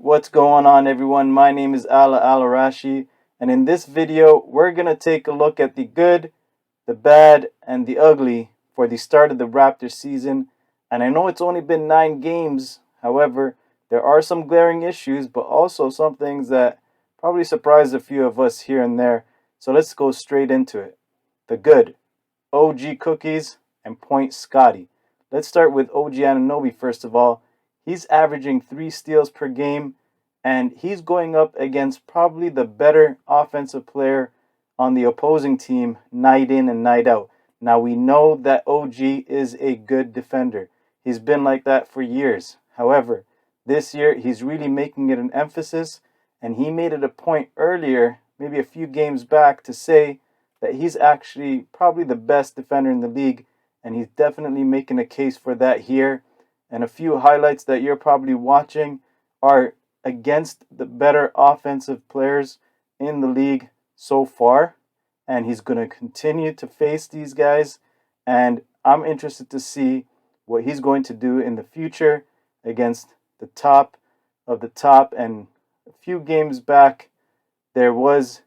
What's going on, everyone? My name is Ala Alarashi, and in this video, we're going to take a look at the good, the bad, and the ugly for the start of the Raptors season. And I know it's only been 9 games, however, there are some glaring issues, but also some things that probably surprised a few of us here and there. So let's go straight into it. The good, OG Cookies and Point Scotty. Let's start with OG Anunoby first of all. He's averaging 3 steals per game, and he's going up against probably the better offensive player on the opposing team night in and night out. Now, we know that OG is a good defender. He's been like that for years. However, this year he's really making it an emphasis, and he made it a point earlier, maybe a few games back, to say that he's actually probably the best defender in the league, and he's definitely making a case for that here. And a few highlights that you're probably watching are against the better offensive players in the league so far. And he's going to continue to face these guys. And I'm interested to see what he's going to do in the future against the top of the top. And a few games back, there was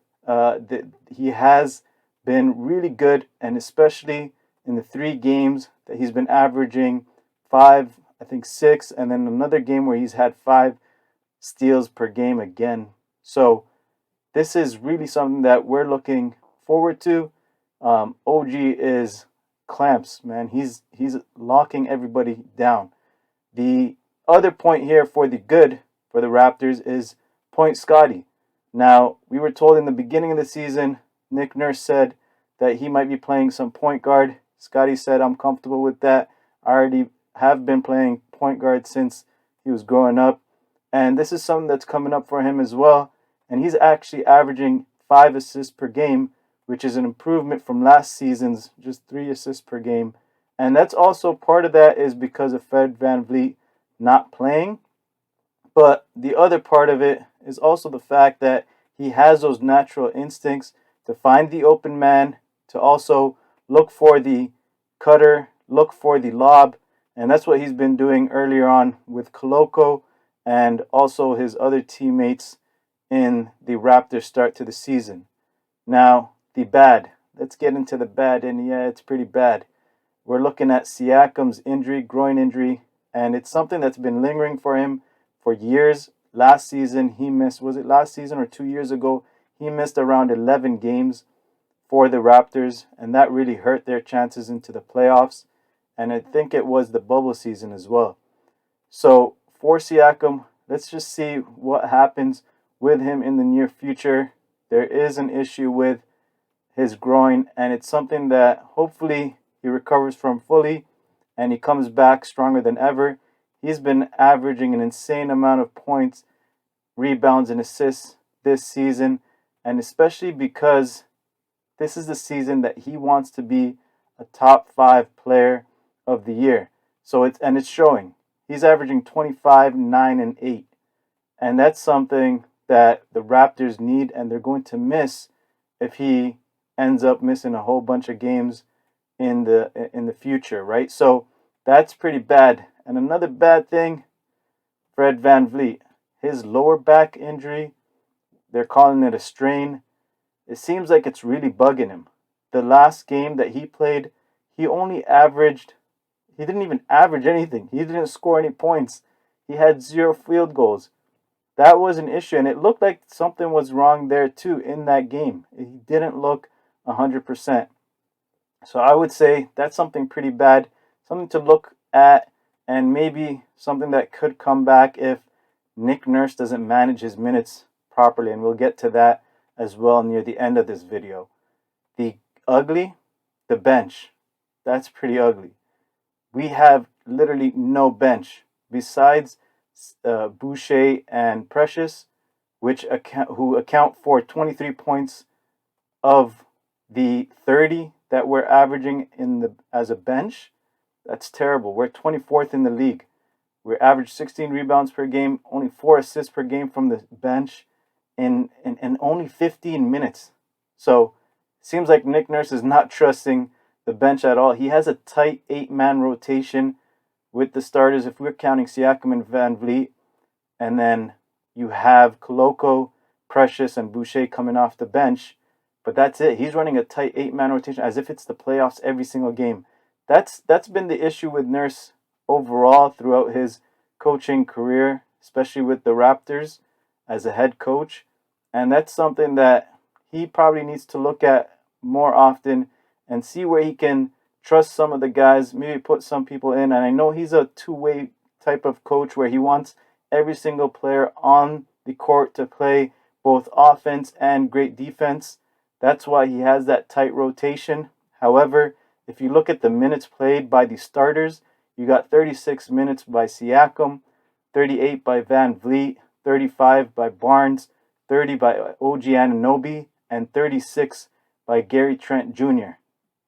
he has been really good, and especially in the 3 games that he's been averaging 5, I think 6, and then another game where he's had 5 steals per game again. So this is really something that we're looking forward to. OG is clamps, man. He's locking everybody down. The other point here for the good for the Raptors is Point Scotty. Now, we were told in the beginning of the season, Nick Nurse said that he might be playing some point guard. Scotty said, I'm comfortable with that. I already have been playing point guard since he was growing up. And this is something that's coming up for him as well. And he's actually averaging 5 assists per game, which is an improvement from last season's just 3 assists per game. And that's also part of that is because of Fred VanVleet not playing. But the other part of it is also the fact that he has those natural instincts to find the open man, to also look for the cutter, look for the lob. And that's what he's been doing earlier on with Koloko and also his other teammates in the Raptors start to the season. Now, the bad. Let's get into the bad. And yeah, it's pretty bad. We're looking at Siakam's injury, groin injury, and it's something that's been lingering for him for years. Last season, he missed, was it last season or 2 years ago? He missed around 11 games for the Raptors, and that really hurt their chances into the playoffs. And I think it was the bubble season as well. So for Siakam, let's just see what happens with him in the near future. There is an issue with his groin, and it's something that hopefully he recovers from fully and he comes back stronger than ever. He's been averaging an insane amount of points, rebounds, and assists this season, and especially because this is the season that he wants to be a top 5 player of the year. So it's showing. He's averaging 25, 9, and 8. And that's something that the Raptors need, and they're going to miss if he ends up missing a whole bunch of games in the future, right? So that's pretty bad. And another bad thing, Fred VanVleet, his lower back injury, they're calling it a strain. It seems like it's really bugging him. The last game that he played, he didn't even average anything. He didn't score any points. He had 0 field goals. That was an issue, and it looked like something was wrong there too in that game. He didn't look 100%. So I would say that's something pretty bad, something to look at, and maybe something that could come back if Nick Nurse doesn't manage his minutes properly, and we'll get to that as well near the end of this video. The ugly, the bench. That's pretty ugly. We have literally no bench besides Boucher and Precious, who account for 23 points of the 30 that we're averaging as a bench. That's terrible. We're 24th in the league. We average 16 rebounds per game, only 4 assists per game from the bench in only 15 minutes. So it seems like Nick Nurse is not trusting the bench at all. He has a tight 8-man rotation with the starters, if we're counting Siakam and VanVleet, and then you have Koloko, Precious, and Boucher coming off the bench, but that's it. He's running a tight 8-man rotation as if it's the playoffs every single game. That's been the issue with Nurse overall throughout his coaching career, especially with the Raptors as a head coach. And that's something that he probably needs to look at more often and see where he can trust some of the guys, maybe put some people in. And I know he's a two-way type of coach where he wants every single player on the court to play both offense and great defense. That's why he has that tight rotation. However, if you look at the minutes played by the starters, you got 36 minutes by Siakam, 38 by Van Vliet, 35 by Barnes, 30 by OG Anunoby, and 36 by Gary Trent Jr.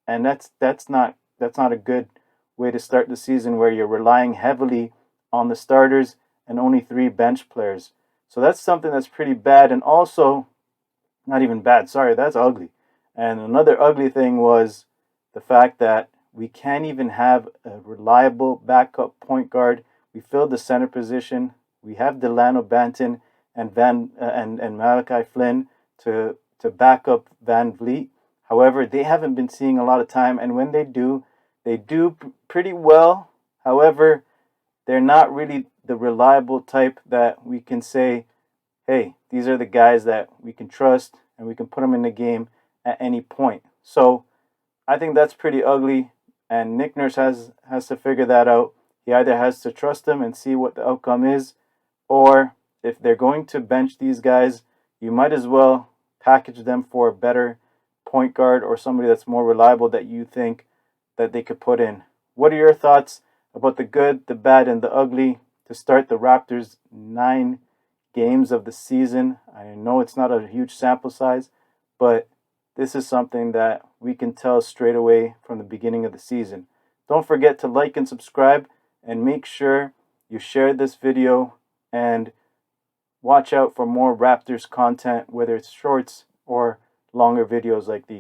And that's not a good way to start the season where you're relying heavily on the starters and only 3 bench players. So that's something that's pretty bad. And also, not even bad, sorry, that's ugly. And another ugly thing was the fact that we can't even have a reliable backup point guard. We filled the center position. We have Delano Banton and Malachi Flynn to back up Van Vliet. However, they haven't been seeing a lot of time, and when they do pretty well. However, they're not really the reliable type that we can say, hey, these are the guys that we can trust and we can put them in the game at any point. So I think that's pretty ugly, and Nick Nurse has to figure that out. He either has to trust them and see what the outcome is, or if they're going to bench these guys, you might as well package them for a better point guard or somebody that's more reliable that you think that they could put in. What are your thoughts about the good, the bad, and the ugly to start the Raptors' 9 games of the season? I know it's not a huge sample size, but this is something that we can tell straight away from the beginning of the season. Don't forget to like and subscribe, and make sure you share this video and watch out for more Raptors content, whether it's shorts or longer videos like these.